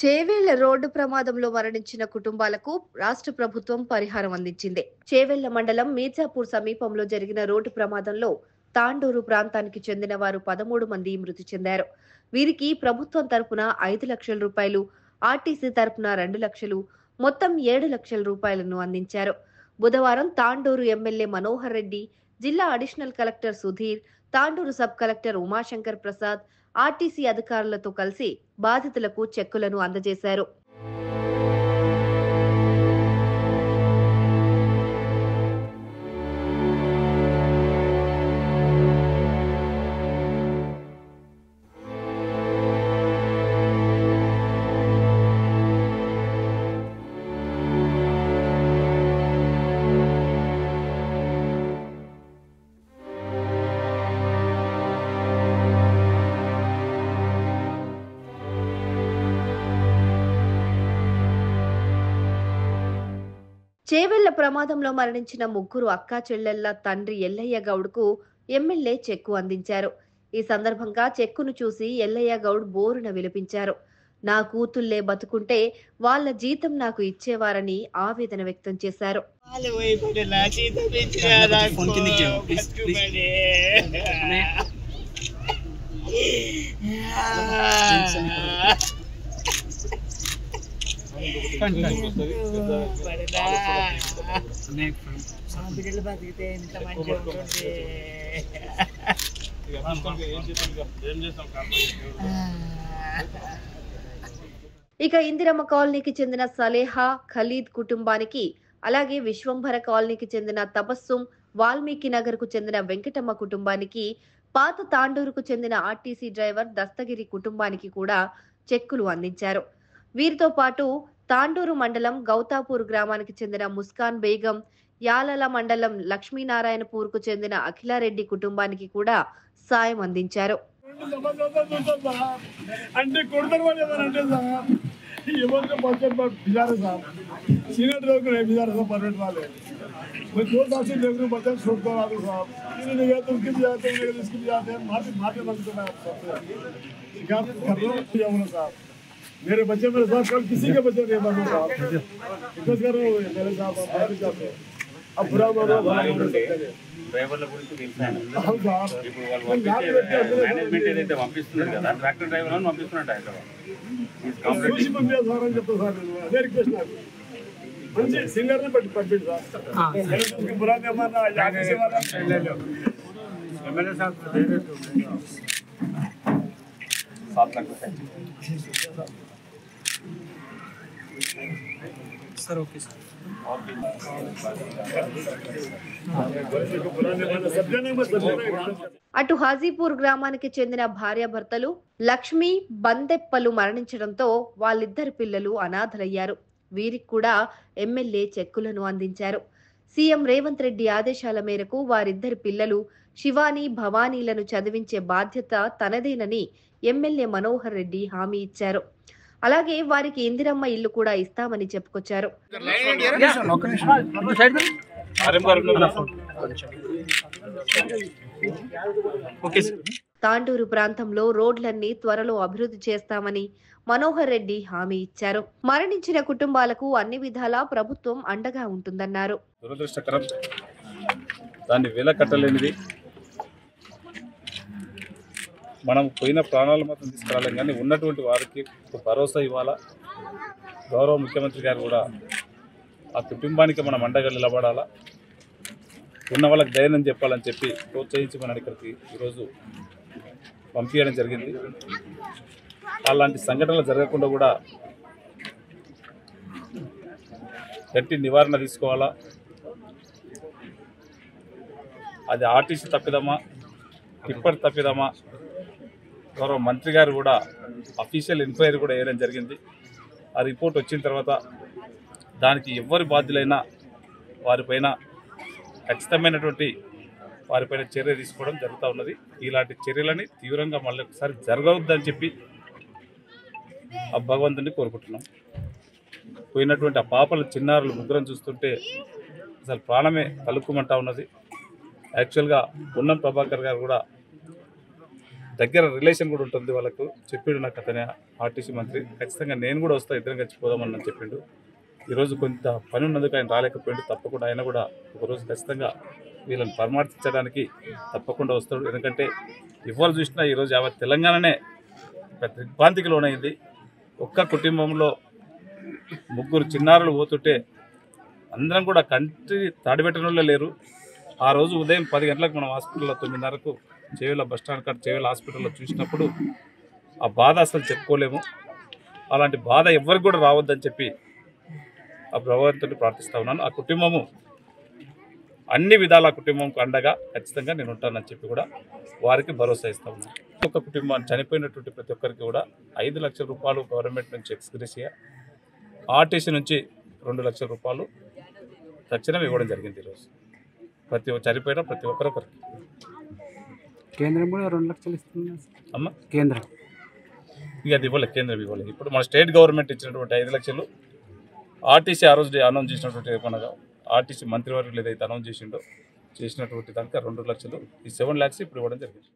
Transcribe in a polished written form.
Chevella road ప్రమాదంలో మరణించిన కుటుంబాలకు రాష్ట్ర ప్రభుత్వం పరిహారం అందించింది. చేవెళ్ల మండలం మీర్జాపూర్ సమీపంలో జరిగిన రోడ్డు ప్రమాదంలో తాండూరు ప్రాంతానికి చెందిన వారు 13 మంది మృతి చెందారు. వీరికి ప్రభుత్వం తరపున 5 లక్షల రూపాయలు, ఆర్టీసీ తరపున 2 లక్షలు, మొత్తం 7 లక్షల రూపాయలను అందించారు. బుధవారం తాండూరు ఎమ్మెల్యే మనోహర్ రెడ్డి, జిల్లా additional collector Sudheer, Tandur sub collector Umashankar Prasad, RTC అధికారులతో కలిసి బాధితులకు చెక్కులను అందజేశారు. చేవెళ్ల ప్రమాదంలో మరణించిన ముగ్గురు అక్కా చెల్లెళ్ల తండ్రి ఎల్లయ్య గౌడ్కు ఎమ్మెల్యే చెక్కు అందించారు. ఈ సందర్భంగా చెక్కును చూసి ఎల్లయ్య గౌడ్ బోరున విలపించారు. నా కూతుళ్లే బతుకుంటే వాళ్ల జీతం నాకు ఇచ్చేవారని ఆవేదన వ్యక్తం చేశారు. ఇక ఇందిరమ్మ కాలనీకి చెందిన సలేహా ఖలీద్ కుటుంబానికి, అలాగే విశ్వంభర కాలనీకి చెందిన తబస్సుం, వాల్మీకి నగర్ కు చెందిన వెంకటమ్మ కుటుంబానికి, పాత తాండూరుకు చెందిన ఆర్టీసీ డ్రైవర్ దస్తగిరి కుటుంబానికి కూడా చెక్కులు అందించారు. వీరితో పాటు తాండూరు మండలం గౌతాపూర్ గ్రామానికి చెందిన ముస్కాన్ బేగం, యాలల మండలం లక్ష్మీనారాయణపూర్ కు చెందిన అఖిలారెడ్డి కుటుంబానికి కూడా సాయం అందించారు. मेरे बच्चे मेरे साथ कल किसी के बच्चे नहीं मानो साहब, रिक्वेस्ट कर रहा हूँ मेरे साहब आप बात करते हैं. अब बुरा मानो డ్రైవర్ల గురించి తెలుసాను. ఇప్పుడు వాళ్ళు పంపించే మేనేజ్మెంట్ ఏదైతే పంపిస్తున్నారు కదా, ట్రాక్టర్ డ్రైవర్ అని పంపిస్తున్నట్టు అదే రిక్వెస్ట్ నాకు మంచి సింగర్ని పంపించండి సార్. బురా MLA sir 7 lakh sir. Okay sir. అటు హాజీపూర్ గ్రామానికి చెందిన భార్యాభర్తలు లక్ష్మి, బందెప్పలు మరణించడంతో వాళ్ళిద్దరు పిల్లలు అనాథలయ్యారు. వీరికి కూడా ఎమ్మెల్యే చెక్కులను అందించారు. సీఎం రేవంత్ రెడ్డి ఆదేశాల మేరకు వారిద్దరి పిల్లలు శివాని, భవానీలను చదివించే బాధ్యత తనదేనని ఎమ్మెల్యే మనోహర్ రెడ్డి హామీ ఇచ్చారు. అలాగే వారికి ఇందిరమ్మ ఇల్లు కూడా ఇస్తామని చెప్పుకొచ్చారు. తాండూరు ప్రాంతంలో రోడ్లన్నీ త్వరలో అభివృద్ధి చేస్తామని మనోహర్ రెడ్డి హామీ ఇచ్చారు. మరణించిన కుటుంబాలకు అన్ని విధాలా ప్రభుత్వం అండగా ఉంటుందన్నారు. దురదృష్టకరం, దాన్ని వెలకట్టలేనిది. మనం పోయిన ప్రాణాలు మాత్రం తీసుకురాలేం, కానీ ఉన్నటువంటి వారికి ఒక భరోసా ఇవ్వాలా. గౌరవ ముఖ్యమంత్రి గారు కూడా ఆ కుటుంబానికి మనం అండగా నిలబడాలా, ఉన్న వాళ్ళకి ధైర్యం చెప్పాలని చెప్పి ప్రోత్సహించి మనం ఇక్కడికి ఈరోజు పంపించడం జరిగింది. అలాంటి సంఘటనలు జరగకుండా కూడా గట్టి నివారణ తీసుకోవాలా. అది ఆర్టీసీ తప్పిదమా, టిప్పర్ తప్పిదమా, గౌరవ మంత్రి గారు కూడా అఫీషియల్ ఎంక్వైరీ కూడా వేయడం జరిగింది. ఆ రిపోర్ట్ వచ్చిన తర్వాత దానికి ఎవరి బాధ్యులైనా వారిపైన ఖచ్చితమైనటువంటి వారిపైన చర్య తీసుకోవడం జరుగుతూ ఉన్నది. ఇలాంటి చర్యలని తీవ్రంగా మళ్ళీ ఒకసారి జరగవద్దని చెప్పి ఆ భగవంతుని కోరుకుంటున్నాం. పోయినటువంటి ఆ పాపల చిన్నారులు ముగ్గురం చూస్తుంటే అసలు ప్రాణమే తలుక్కుమంటా ఉన్నది. యాక్చువల్గా పొన్నం ప్రభాకర్ గారు కూడా దగ్గర రిలేషన్ కూడా ఉంటుంది వాళ్ళకు. చెప్పిండు నాకు అతనే ఆర్టీసీ మంత్రి, ఖచ్చితంగా నేను కూడా వస్తా, ఇద్దరం కలిసిపోదామని చెప్పిండు. ఈరోజు కొంత పని ఉన్నందుకు ఆయన రాలేకపోయిండు. తప్పకుండా ఆయన కూడా ఒకరోజు ఖచ్చితంగా వీళ్ళని పరామర్శించడానికి తప్పకుండా వస్తాడు. ఎందుకంటే ఇవాళ చూసినా ఈరోజు యావత్ తెలంగాణనే ఒక దిగ్భ్రాంతికి లోనైంది. ఒక్క కుటుంబంలో ముగ్గురు చిన్నారులు పోతుంటే అందరం కూడా కంటి తాడిపెట్టడంలో లేరు. ఆ రోజు ఉదయం 10 గంటలకు మనం హాస్పిటల్లో 9:30కు చేవెళ్ళ బస్టాండ్ కాడ చేవెళ్ళ హాస్పిటల్లో చూసినప్పుడు ఆ బాధ అసలు చెప్పుకోలేము. అలాంటి బాధ ఎవరికి కూడా రావద్దని చెప్పి ఆ భగవంతుడిని ప్రార్థిస్తూ ఉన్నాను. ఆ కుటుంబము అన్ని విధాల కుటుంబంకు అండగా ఖచ్చితంగా నేను ఉంటానని చెప్పి కూడా వారికి భరోసా ఇస్తూ ఉన్నాను. ఒక కుటుంబాన్ని చనిపోయినటువంటి ప్రతి ఒక్కరికి కూడా 5 లక్షల రూపాయలు గవర్నమెంట్ నుంచి ఎక్స్గ్రేషియా, ఆర్టీసీ నుంచి 2 లక్షల రూపాయలు తక్షణం ఇవ్వడం జరిగింది. ఈరోజు చనిపోయిన ప్రతి ఒక్కరికి. కేంద్రం కూడా 2 లక్షలు ఇస్తుంది అమ్మ, కేంద్రం ఇక అది ఇవ్వలేదు, కేంద్రం ఇవ్వలేదు. ఇప్పుడు మన స్టేట్ గవర్నమెంట్ ఇచ్చినటువంటి 5 లక్షలు, ఆర్టీసీ ఆ రోజు అనౌన్స్ చేసినటువంటి మనగా ఆర్టీసీ మంత్రివర్యులు ఏదైతే అనౌన్స్ చేసినటువంటి దానికి 2 లక్షలు, ఈ 7 lakhs ఇప్పుడు ఇవ్వడం జరిగింది.